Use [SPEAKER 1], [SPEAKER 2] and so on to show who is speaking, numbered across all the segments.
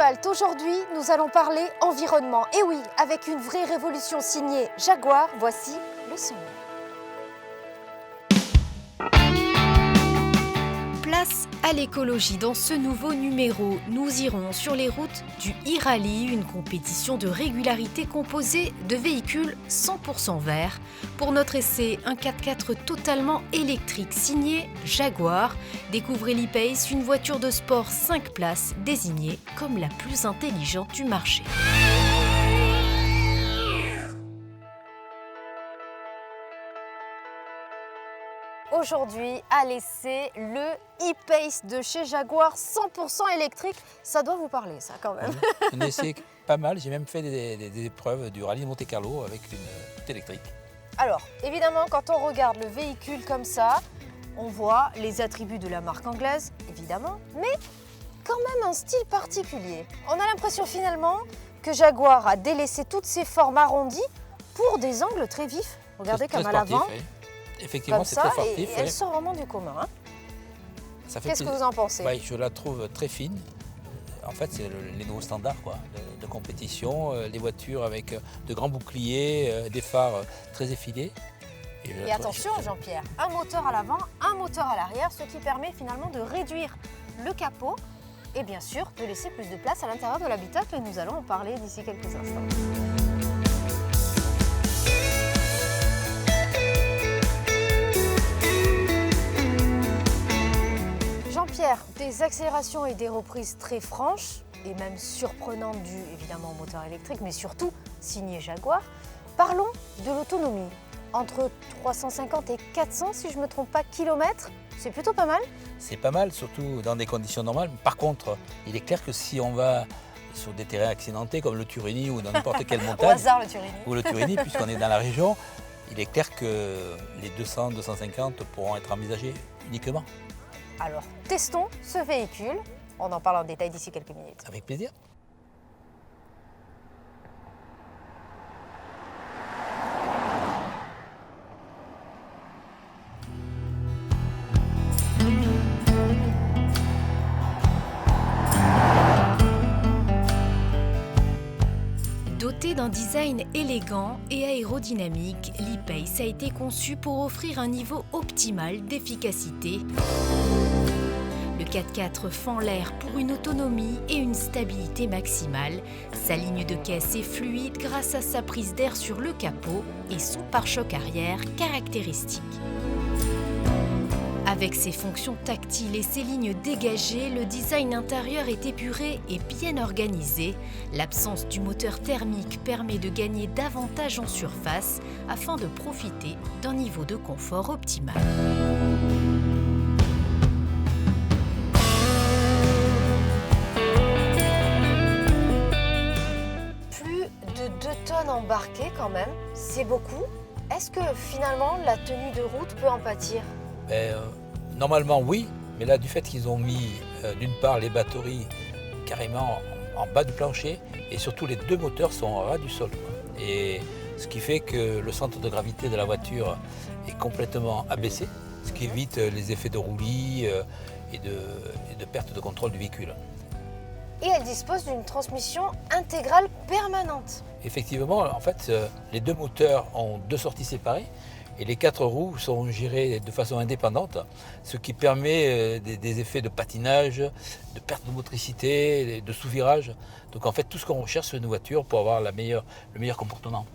[SPEAKER 1] Asphalt. Aujourd'hui, nous allons parler environnement. Et oui, avec une vraie révolution signée Jaguar, voici le son. Place à l'écologie. Dans ce nouveau numéro, nous irons sur les routes du e-rally, une compétition de régularité composée de véhicules 100% verts. Pour notre essai, un 4x4 totalement électrique signé Jaguar. Découvrez l'e-Pace, une voiture de sport 5 places désignée comme la plus intelligente du marché. Aujourd'hui, à l'essai, le e-Pace de chez Jaguar 100% électrique. Ça doit vous parler, ça, quand même.
[SPEAKER 2] Un essai pas mal. J'ai même fait des épreuves du rallye de Monte-Carlo avec une électrique.
[SPEAKER 1] Alors, évidemment, quand on regarde le véhicule comme ça, on voit les attributs de la marque anglaise, évidemment, mais quand même un style particulier. On a l'impression finalement que Jaguar a délaissé toutes ses formes arrondies pour des angles très vifs. Regardez
[SPEAKER 2] Très
[SPEAKER 1] comme à
[SPEAKER 2] sportif,
[SPEAKER 1] l'avant.
[SPEAKER 2] oui. Effectivement, c'est très sportif.
[SPEAKER 1] Et elle sort vraiment du commun. Hein. Qu'est-ce que vous en pensez?
[SPEAKER 2] Je la trouve très fine. En fait, c'est les nouveaux standards de compétition. Les voitures avec de grands boucliers, des phares très effilés.
[SPEAKER 1] Et attention, Jean-Pierre, un moteur à l'avant, un moteur à l'arrière, ce qui permet finalement de réduire le capot et bien sûr de laisser plus de place à l'intérieur de l'habitacle. Et nous allons en parler d'ici quelques instants. Jean-Pierre, des accélérations et des reprises très franches et même surprenantes dues évidemment au moteur électrique, mais surtout signé Jaguar. Parlons de l'autonomie. Entre 350 et 400, si je ne me trompe pas, kilomètres, c'est plutôt pas mal.
[SPEAKER 2] C'est pas mal, surtout dans des conditions normales. Par contre, il est clair que si on va sur des terrains accidentés comme le Turini ou dans n'importe quelle montagne,
[SPEAKER 1] au hasard le Turini.
[SPEAKER 2] Ou le Turini, puisqu'on est dans la région, il est clair que les 200-250 pourront être envisagés uniquement.
[SPEAKER 1] Alors, testons ce véhicule. On en parle en détail d'ici quelques minutes.
[SPEAKER 2] Avec plaisir.
[SPEAKER 1] Doté d'un design élégant et aérodynamique, l'e-Pace a été conçu pour offrir un niveau optimal d'efficacité. Le 4x4 fend l'air pour une autonomie et une stabilité maximale. Sa ligne de caisse est fluide grâce à sa prise d'air sur le capot et son pare-choc arrière caractéristique. Avec ses fonctions tactiles et ses lignes dégagées, le design intérieur est épuré et bien organisé. L'absence du moteur thermique permet de gagner davantage en surface afin de profiter d'un niveau de confort optimal. Plus de 2 tonnes embarquées quand même, c'est beaucoup. Est-ce que finalement la tenue de route peut en pâtir?
[SPEAKER 2] Normalement oui, mais là du fait qu'ils ont mis d'une part les batteries carrément en bas du plancher et surtout les deux moteurs sont au ras du sol. Et ce qui fait que le centre de gravité de la voiture est complètement abaissé, ce qui évite les effets de roulis et de perte de contrôle du véhicule.
[SPEAKER 1] Et elle dispose d'une transmission intégrale permanente.
[SPEAKER 2] Effectivement, en fait, les deux moteurs ont deux sorties séparées. Et les 4 roues sont gérées de façon indépendante, ce qui permet des effets de patinage, de perte de motricité, de sous-virage. Donc en fait, tout ce qu'on recherche sur une voiture pour avoir le meilleur comportement.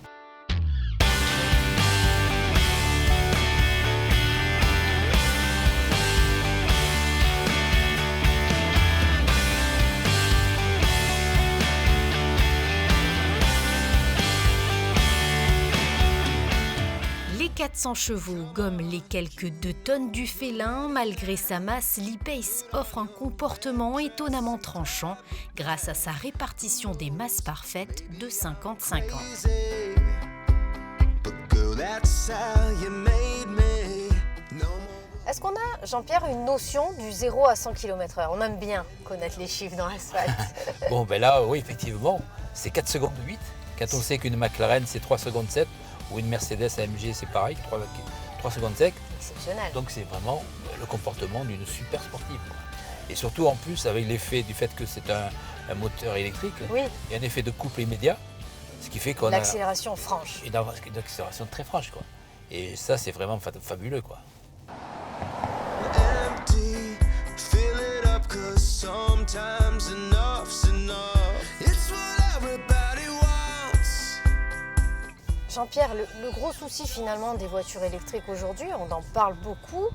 [SPEAKER 1] Les 400 chevaux gomment les quelques 2 tonnes du félin. Malgré sa masse, l'e-Pace offre un comportement étonnamment tranchant grâce à sa répartition des masses parfaites de 50-50. Est-ce qu'on a, Jean-Pierre, une notion du 0 à 100 km/h? On aime bien connaître les chiffres dans l'asphalte.
[SPEAKER 2] Bon, ben là, oui, effectivement, c'est 4 secondes 8. Quand on sait qu'une McLaren, c'est 3 secondes 7, ou une Mercedes AMG, c'est pareil, 3 secondes 5.
[SPEAKER 1] Exceptionnel.
[SPEAKER 2] Donc c'est vraiment le comportement d'une super sportive. Et surtout en plus avec l'effet du fait que c'est un moteur électrique,
[SPEAKER 1] Oui,
[SPEAKER 2] il y a un effet de couple immédiat, ce qui fait qu'on a
[SPEAKER 1] l'accélération franche.
[SPEAKER 2] une accélération très franche, quoi. Et ça c'est vraiment fabuleux, quoi.
[SPEAKER 3] Empty, fill it up 'cause sometimes enough's enough. It's what everybody wants.
[SPEAKER 1] Jean-Pierre, le gros souci finalement des voitures électriques aujourd'hui, on en parle beaucoup,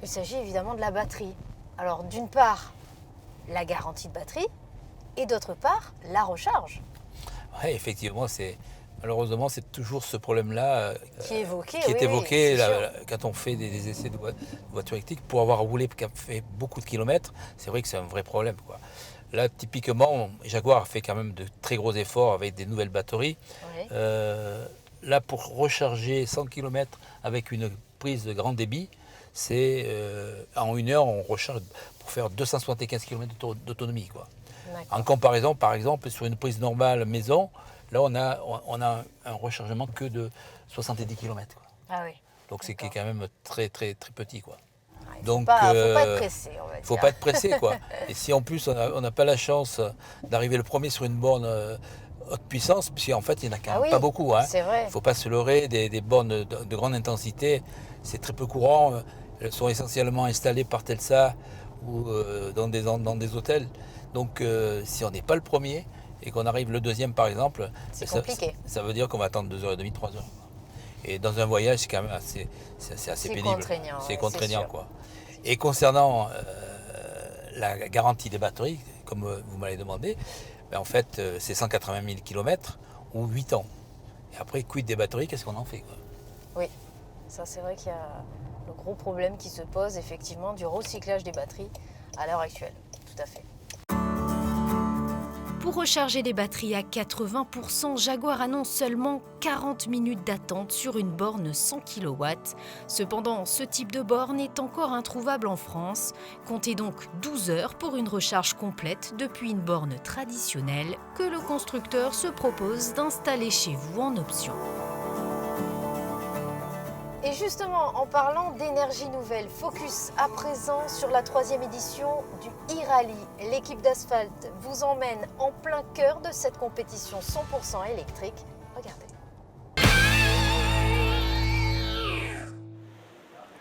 [SPEAKER 1] il s'agit évidemment de la batterie. Alors d'une part, la garantie de batterie et d'autre part, la recharge
[SPEAKER 2] Ouais, effectivement, malheureusement c'est toujours ce problème-là
[SPEAKER 1] qui est évoqué.
[SPEAKER 2] qui est évoqué
[SPEAKER 1] c'est sûr.
[SPEAKER 2] quand on fait des essais de voitures électriques. Pour avoir roulé, qui a fait beaucoup de kilomètres, c'est vrai que c'est un vrai problème, quoi. Là, typiquement, Jaguar fait quand même de très gros efforts avec des nouvelles batteries.
[SPEAKER 1] Oui.
[SPEAKER 2] Là, pour recharger 100 km avec une prise de grand débit, c'est en 1 heure, on recharge pour faire 275 km d'autonomie, quoi. En comparaison, par exemple, sur une prise normale maison, là, on a un rechargement que de 70 km, quoi.
[SPEAKER 1] Ah oui.
[SPEAKER 2] Donc, c'est quand même très, très, très petit, quoi.
[SPEAKER 1] Il ne
[SPEAKER 2] Donc,
[SPEAKER 1] faut pas être pressé, on va dire.
[SPEAKER 2] faut pas être pressé, quoi. Et si en plus on n'a pas la chance d'arriver le premier sur une borne haute puissance, puisqu'en fait il n'y en a quand même pas beaucoup, hein.
[SPEAKER 1] C'est vrai.
[SPEAKER 2] Il ne faut pas se leurrer, des bornes de grande intensité, c'est très peu courant. Elles sont essentiellement installées par Telsa ou dans des hôtels. Donc si on n'est pas le premier et qu'on arrive le deuxième par exemple,
[SPEAKER 1] C'est compliqué.
[SPEAKER 2] Ça veut dire qu'on va attendre 2h30, 3 heures. Et dans un voyage, c'est quand même assez pénible.
[SPEAKER 1] Contraignant,
[SPEAKER 2] C'est
[SPEAKER 1] ouais,
[SPEAKER 2] contraignant,
[SPEAKER 1] c'est sûr.
[SPEAKER 2] quoi. Et concernant la garantie des batteries, comme vous m'avez demandé, ben en fait, c'est 180 000 km ou 8 ans. Et après, quid des batteries, qu'est-ce qu'on en fait, quoi?
[SPEAKER 1] Oui, ça c'est vrai qu'il y a le gros problème qui se pose effectivement du recyclage des batteries à l'heure actuelle. Tout à fait. Pour recharger les batteries à 80%, Jaguar annonce seulement 40 minutes d'attente sur une borne 100 kW. Cependant, ce type de borne est encore introuvable en France. Comptez donc 12 heures pour une recharge complète depuis une borne traditionnelle que le constructeur se propose d'installer chez vous en option. Et justement, en parlant d'énergie nouvelle, focus à présent sur la 3e édition du e-Rally. L'équipe d'Asphalt vous emmène en plein cœur de cette compétition 100% électrique. Regardez.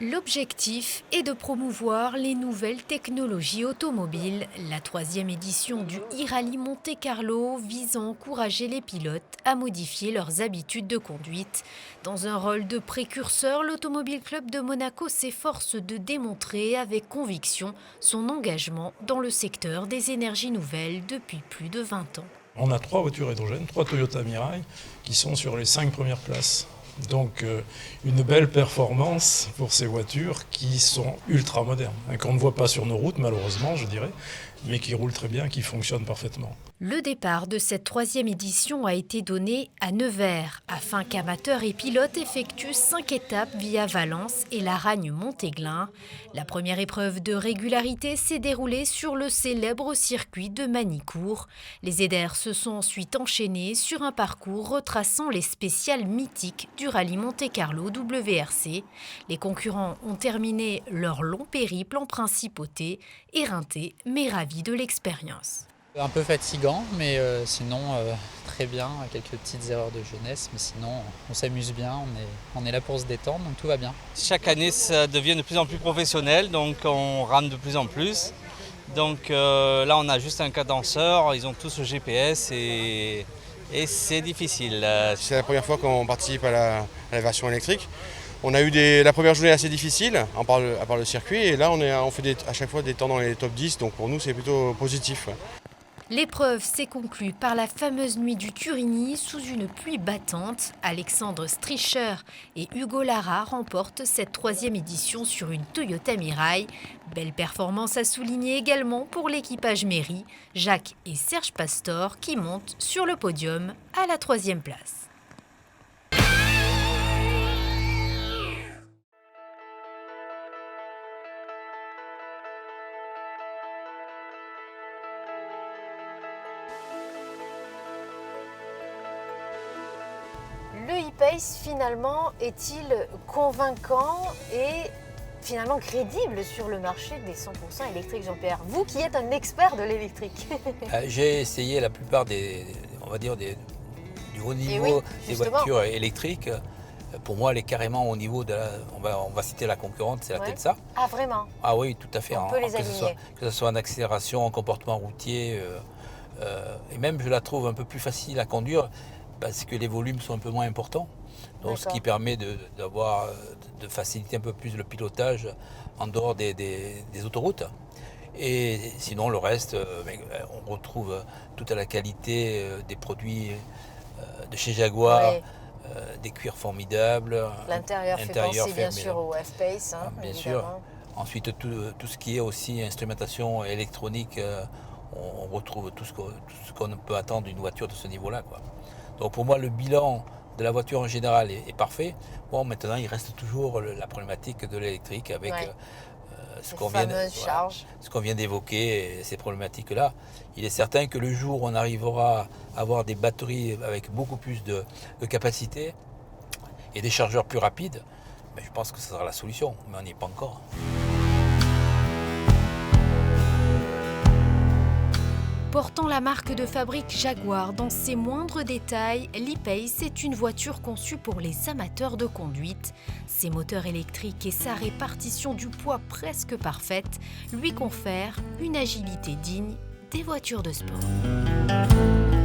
[SPEAKER 1] L'objectif est de promouvoir les nouvelles technologies automobiles. La 3e édition du e-Rally Monte-Carlo vise à encourager les pilotes à modifier leurs habitudes de conduite. Dans un rôle de précurseur, l'Automobile Club de Monaco s'efforce de démontrer avec conviction son engagement dans le secteur des énergies nouvelles depuis plus de 20 ans.
[SPEAKER 4] On a 3 voitures hydrogène, 3 Toyota Mirai, qui sont sur les 5 premières places. Donc une belle performance pour ces voitures qui sont ultra modernes, qu'on ne voit pas sur nos routes malheureusement je dirais, mais qui roulent très bien, qui fonctionnent parfaitement.
[SPEAKER 1] Le départ de cette 3e édition a été donné à Nevers, afin qu'amateurs et pilotes effectuent 5 étapes via Valence et Laragne-Montéglin. La première épreuve de régularité s'est déroulée sur le célèbre circuit de Manicourt. Les aideurs se sont ensuite enchaînés sur un parcours retraçant les spéciales mythiques du rallye Monte-Carlo WRC. Les concurrents ont terminé leur long périple en principauté, éreintés mais ravis de l'expérience.
[SPEAKER 5] Un peu fatigant, mais sinon très bien, quelques petites erreurs de jeunesse, mais sinon on s'amuse bien, on est là pour se détendre, donc tout va bien.
[SPEAKER 6] Chaque année ça devient de plus en plus professionnel, donc on rame de plus en plus. Donc là on a juste un cadenceur, ils ont tous le GPS et c'est difficile.
[SPEAKER 7] C'est la première fois qu'on participe à la version électrique. On a eu la première journée assez difficile, à part le circuit, et là on fait à chaque fois des temps dans les top 10, donc pour nous c'est plutôt positif.
[SPEAKER 1] L'épreuve s'est conclue par la fameuse nuit du Turini sous une pluie battante. Alexandre Stricher et Hugo Lara remportent cette 3e édition sur une Toyota Mirai. Belle performance à souligner également pour l'équipage Méry, Jacques et Serge Pastor qui montent sur le podium à la 3e place. Le e-Pace finalement est-il convaincant et
[SPEAKER 8] finalement crédible sur le marché des 100% électriques, Jean-Pierre? Vous qui êtes un expert de l'électrique.
[SPEAKER 2] J'ai essayé la plupart du haut niveau
[SPEAKER 8] oui,
[SPEAKER 2] des
[SPEAKER 8] justement.
[SPEAKER 2] voitures électriques. Pour moi, elle est carrément au niveau de la... On va citer la concurrente, c'est la
[SPEAKER 8] Ouais.
[SPEAKER 2] Tesla.
[SPEAKER 8] Ah, vraiment?
[SPEAKER 2] Ah oui, tout à fait.
[SPEAKER 8] On peut les
[SPEAKER 2] que
[SPEAKER 8] aligner.
[SPEAKER 2] ce soit en accélération, en comportement routier. Et même, je la trouve un peu plus facile à conduire parce que les volumes sont un peu moins importants. Donc, ce qui
[SPEAKER 8] D'accord.
[SPEAKER 2] permet de faciliter un peu plus le pilotage en dehors des autoroutes. Et sinon, le reste, on retrouve toute la qualité des produits de chez Jaguar,
[SPEAKER 8] Ouais.
[SPEAKER 2] des cuirs formidables.
[SPEAKER 8] L'intérieur fait
[SPEAKER 2] Intérieur
[SPEAKER 8] penser bien
[SPEAKER 2] fait-
[SPEAKER 8] sûr au F-Pace, hein,
[SPEAKER 2] Bien
[SPEAKER 8] évidemment.
[SPEAKER 2] sûr. Ensuite, tout ce qui est aussi instrumentation électronique, on retrouve tout ce qu'on peut attendre d'une voiture de ce niveau-là, quoi. Donc pour moi, le bilan de la voiture en général est parfait. Bon, maintenant, il reste toujours la problématique de l'électrique avec
[SPEAKER 8] Ouais.
[SPEAKER 2] ce
[SPEAKER 8] Ces
[SPEAKER 2] qu'on vient,
[SPEAKER 8] fameuses charges.
[SPEAKER 2] ce qu'on vient d'évoquer, ces problématiques-là. Il est certain que le jour où on arrivera à avoir des batteries avec beaucoup plus de capacité et des chargeurs plus rapides, ben, je pense que ce sera la solution, mais on n'y est pas encore.
[SPEAKER 1] Portant la marque de fabrique Jaguar dans ses moindres détails, l'e-Pace est une voiture conçue pour les amateurs de conduite. Ses moteurs électriques et sa répartition du poids presque parfaite lui confèrent une agilité digne des voitures de sport.